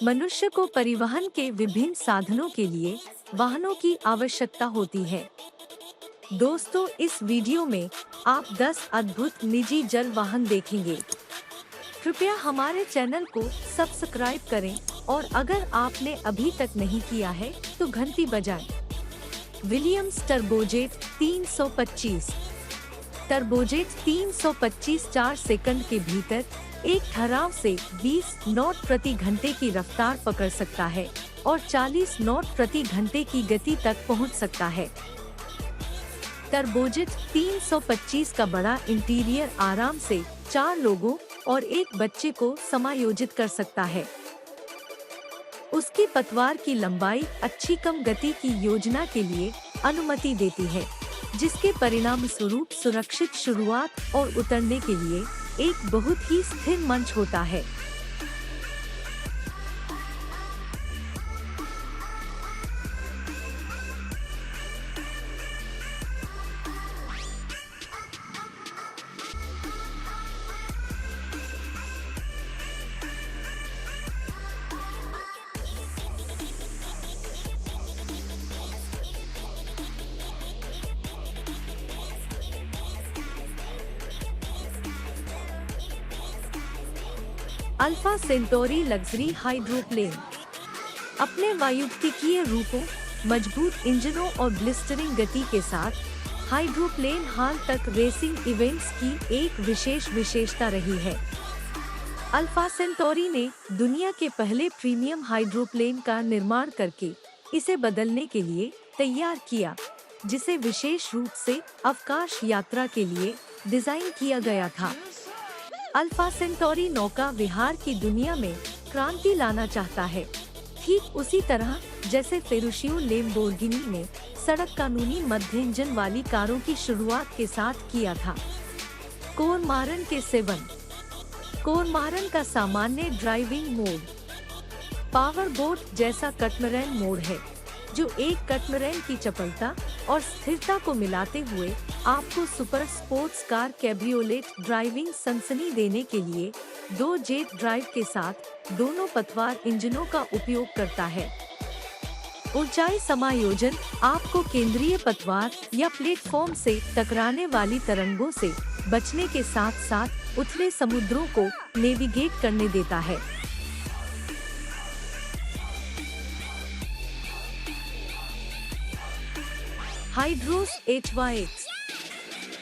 मनुष्य को परिवहन के विभिन्न साधनों के लिए वाहनों की आवश्यकता होती है। दोस्तों, इस वीडियो में आप 10 अद्भुत निजी जल वाहन देखेंगे। कृपया हमारे चैनल को सब्सक्राइब करें और अगर आपने अभी तक नहीं किया है तो घंटी बजाएं। Williams turbojet 325। टर्बोजेट 325 4 सेकंड के भीतर एक ठहराव से 20 नॉट प्रति घंटे की रफ्तार पकड़ सकता है और 40 नॉट प्रति घंटे की गति तक पहुंच सकता है। टर्बोजेट 325 का बड़ा इंटीरियर आराम से 4 लोगों और एक बच्चे को समायोजित कर सकता है। उसकी पतवार की लंबाई अच्छी कम गति की योजना के लिए अनुमति देती है, जिसके परिणाम स्वरूप सुरक्षित शुरुआत और उतरने के लिए एक बहुत ही स्थिर मंच होता है। अल्फा सेंटोरी लग्जरी हाइड्रोप्लेन अपने वायुगतिकीय रूपों, मजबूत इंजनों और ब्लिस्टरिंग गति के साथ हाइड्रोप्लेन हाल तक रेसिंग इवेंट्स की एक विशेष विशेषता रही है। अल्फा सेंटोरी ने दुनिया के पहले प्रीमियम हाइड्रोप्लेन का निर्माण करके इसे बदलने के लिए तैयार किया, जिसे विशेष रूप से अवकाश यात्रा के लिए डिजाइन किया गया था। अल्फा सेंटोरी नौका विहार की दुनिया में क्रांति लाना चाहता है, ठीक उसी तरह जैसे फेरुशियो लेम्बोर्गिनी ने सड़क कानूनी मध्य इंजन वाली कारों की शुरुआत के साथ किया था। कोरमारन के 7। कोरमारन का सामान्य ड्राइविंग मोड पावर बोट जैसा कटमरैन मोड है, जो एक कटमरैन की चपलता और स्थिरता को मिलाते हुए आपको super sports car cabriolet driving सनसनी देने के लिए 2 जेट ड्राइव के साथ दोनों पतवार इंजनों का उपयोग करता है। ऊंचाई समायोजन आपको केंद्रीय पतवार या प्लेटफॉर्म से टकराने वाली तरंगों से बचने के साथ साथ उथले समुद्रों को नेविगेट करने देता है। हाइड्रोस HYX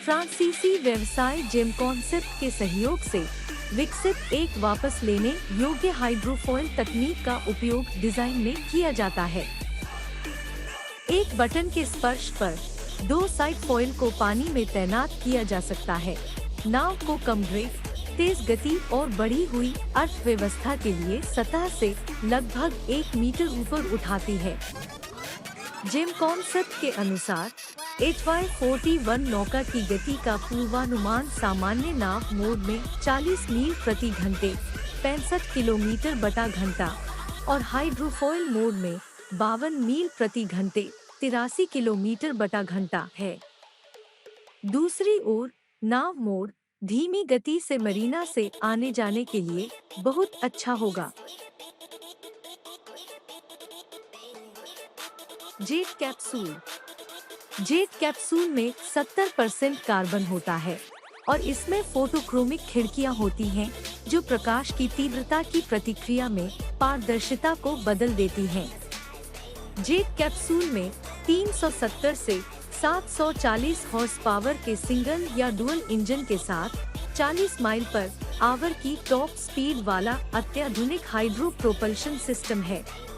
फ्रांसीसी व्यवसाय जेम कॉन्सेप्ट के सहयोग से विकसित एक वापस लेने योग्य हाइड्रोफॉयल तकनीक का उपयोग डिजाइन में किया जाता है। एक बटन के स्पर्श पर 2 साइड फॉयल को पानी में तैनात किया जा सकता है। नाव को कम ड्रैग, तेज गति और बढ़ी हुई अर्थव्यवस्था के लिए सतह से लगभग 1 मीटर ऊपर उठाती है। जेम कॉन्सेप्ट के अनुसार HY41 नौका की गति का पूर्वानुमान सामान्य नाव मोड में 40 मील प्रति घंटे 65 किलोमीटर बटा घंटा और हाइड्रोफॉयल मोड में 52 मील प्रति घंटे 83 किलोमीटर बटा घंटा है। दूसरी ओर नाव मोड धीमी गति से मरीना से आने जाने के लिए बहुत अच्छा होगा। जेट कैप्सूल में 70% कार्बन होता है और इसमें फोटोक्रोमिक खिड़कियां होती हैं, जो प्रकाश की तीव्रता की प्रतिक्रिया में पारदर्शिता को बदल देती हैं। जेट कैप्सूल में 370 से 740 हॉर्स पावर के सिंगल या डुअल इंजन के साथ 40 माइल पर आवर की टॉप स्पीड वाला अत्याधुनिक हाइड्रो प्रोपल्शन सिस्टम है।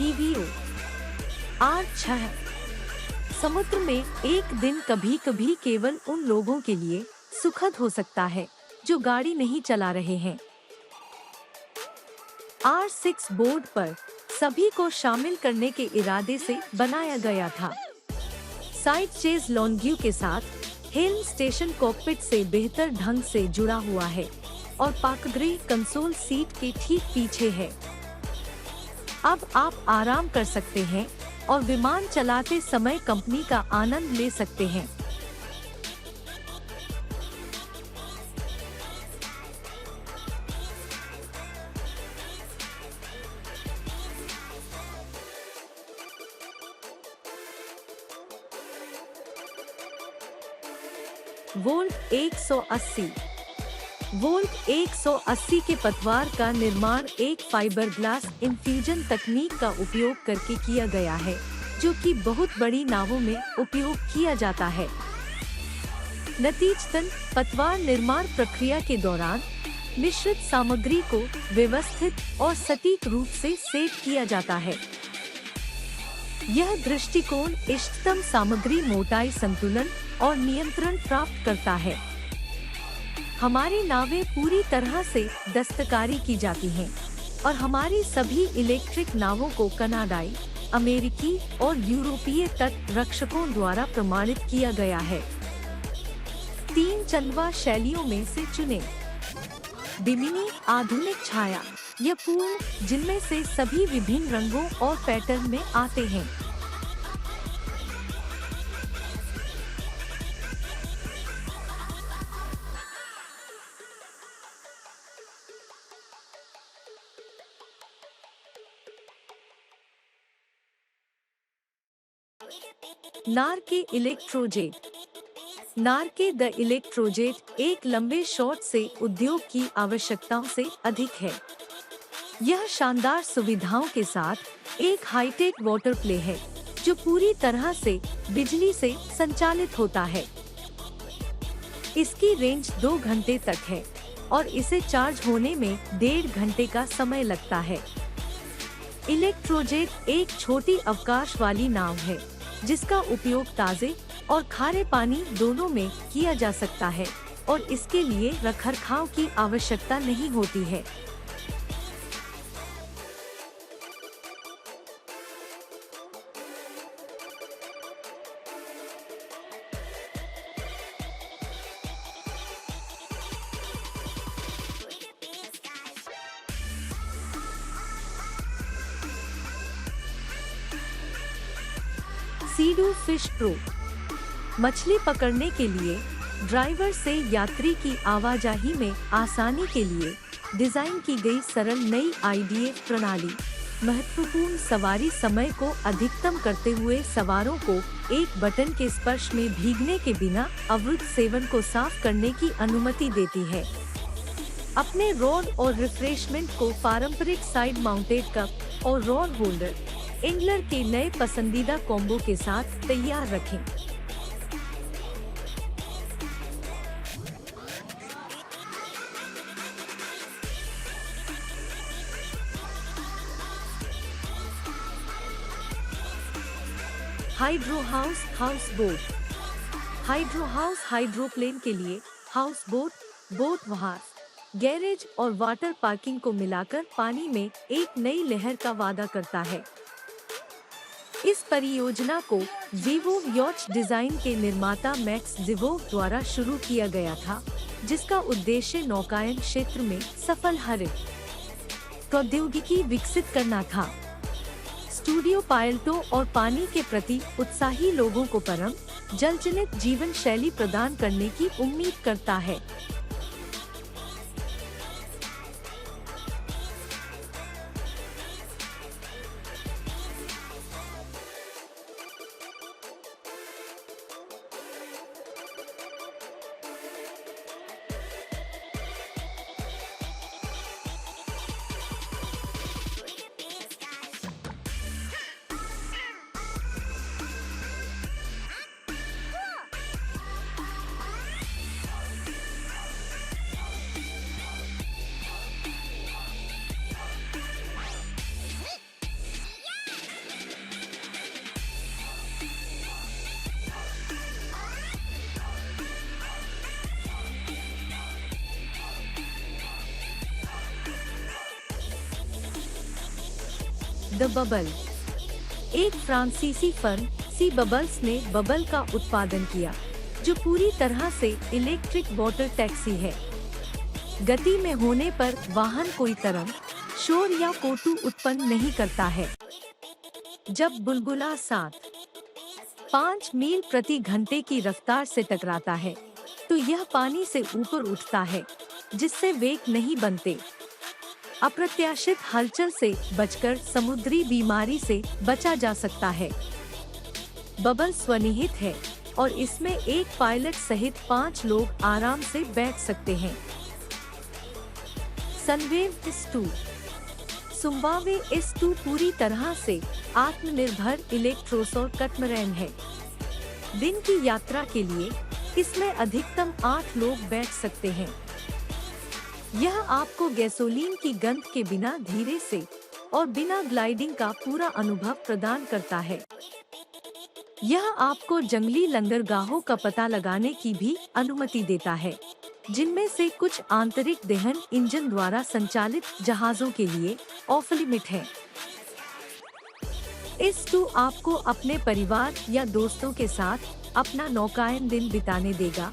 PVO R6। समुद्र में एक दिन कभी कभी केवल उन लोगों के लिए सुखद हो सकता है जो गाड़ी नहीं चला रहे हैं। R6 बोर्ड पर सभी को शामिल करने के इरादे से बनाया गया था। साइड चेज लॉन्ग्यू के साथ हेल्म स्टेशन कॉकपिट से बेहतर ढंग से जुड़ा हुआ है और पार्कग्रे कंसोल सीट के ठीक पीछे है। अब आप आराम कर सकते हैं और विमान चलाते समय कंपनी का आनंद ले सकते हैं। वोल्ट 180 वोल्ट 180 के पतवार का निर्माण एक फाइबर ग्लास इन्फ्यूजन तकनीक का उपयोग करके किया गया है, जो कि बहुत बड़ी नावों में उपयोग किया जाता है। नतीजतन पतवार निर्माण प्रक्रिया के दौरान मिश्रित सामग्री को व्यवस्थित और सटीक रूप से सेट किया जाता है। यह दृष्टिकोण इष्टतम सामग्री मोटाई संतुलन और नियंत्रण प्राप्त करता है। हमारी नावें पूरी तरह से दस्तकारी की जाती हैं और हमारी सभी इलेक्ट्रिक नावों को कनाडाई, अमेरिकी और यूरोपीय तट रक्षकों द्वारा प्रमाणित किया गया है। 3 चंदवा शैलियों में से चुने। बिमिनी आधुनिक छाया, यह पूर्ण जिनमें से सभी विभिन्न रंगों और पैटर्न में आते हैं। नार्के इलेक्ट्रोजेट। नार्के द इलेक्ट्रोजेट एक लंबे शॉट से उद्योग की आवश्यकताओं से अधिक है। यह शानदार सुविधाओं के साथ एक हाईटेक वाटर प्ले है जो पूरी तरह से बिजली से संचालित होता है। इसकी रेंज 2 घंटे तक है और इसे चार्ज होने में 1.5 घंटे का समय लगता है। इलेक्ट्रोजेट एक छोटी अवकाश वाली नाव है जिसका उपयोग ताजे और खारे पानी दोनों में किया जा सकता है और इसके लिए रखरखाव की आवश्यकता नहीं होती है। सीडू फिश प्रो। मछली पकड़ने के लिए ड्राइवर से यात्री की आवाजाही में आसानी के लिए डिजाइन की गई सरल नई IDF प्रणाली महत्वपूर्ण सवारी समय को अधिकतम करते हुए सवारों को एक बटन के स्पर्श में भीगने के बिना अवरुद्ध सेवन को साफ करने की अनुमति देती है। अपने रॉड और रिफ्रेशमेंट को पारंपरिक साइड माउंटेड कप और रॉड होल्डर एंगलर के नए पसंदीदा कॉम्बो के साथ तैयार रखें। Hydro house boat. Hydro house hydroplane के लिए हाउस बोट वहाज, गैरेज और वाटर पार्किंग को मिलाकर पानी में एक नई लहर का वादा करता है। इस परियोजना को ज़िवोव यॉच डिजाइन के निर्माता मैक्स ज़िवोव द्वारा शुरू किया गया था, जिसका उद्देश्य नौकायन क्षेत्र में सफल हरित प्रौद्योगिकी विकसित करना था। स्टूडियो पायलटों और पानी के प्रति उत्साही लोगों को परम जलजनित जीवन शैली प्रदान करने की उम्मीद करता है। The bubble. एक फ्रांसीसी फर्म सी बबल्स ने बबल का उत्पादन किया, जो पूरी तरह से इलेक्ट्रिक वाटर टैक्सी है। गति में होने पर वाहन कोई तरंग, शोर या कोटू उत्पन्न नहीं करता है। जब बुलबुला 7.5 मील प्रति घंटे की रफ्तार से टकराता है, तो यह पानी से ऊपर उठता है, जिससे वेग नहीं बनते। अप्रत्याशित हलचल से बचकर समुद्री बीमारी से बचा जा सकता है। बबल स्वनिहित है और इसमें एक पायलट सहित 5 लोग आराम से बैठ सकते हैं। Sunwave S2। सुम्बावे S2 पूरी तरह से आत्मनिर्भर इलेक्ट्रोसौर कटमरैन है। दिन की यात्रा के लिए इसमें अधिकतम 8 लोग बैठ सकते हैं। यह आपको गैसोलीन की गंध के बिना धीरे से और बिना ग्लाइडिंग का पूरा अनुभव प्रदान करता है। यह आपको जंगली लंगरगाहों का पता लगाने की भी अनुमति देता है, जिनमें से कुछ आंतरिक दहन इंजन द्वारा संचालित जहाजों के लिए ऑफ लिमिट है। S2 आपको अपने परिवार या दोस्तों के साथ अपना नौकायन दिन बिताने देगा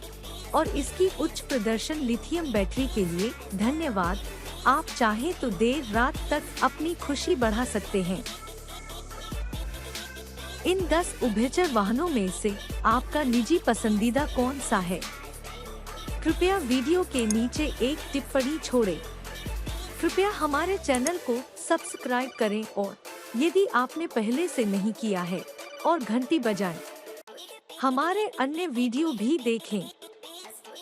और इसकी उच्च प्रदर्शन लिथियम बैटरी के लिए धन्यवाद। आप चाहें तो देर रात तक अपनी खुशी बढ़ा सकते हैं। इन 10 उभयचर वाहनों में से आपका निजी पसंदीदा कौन सा है? कृपया वीडियो के नीचे एक टिप्पणी छोड़ें। कृपया हमारे चैनल को सब्सक्राइब करें और यदि आपने पहले से नहीं किया है और घंटी बजाएं। हमारे अन्य वीडियो भी देखें।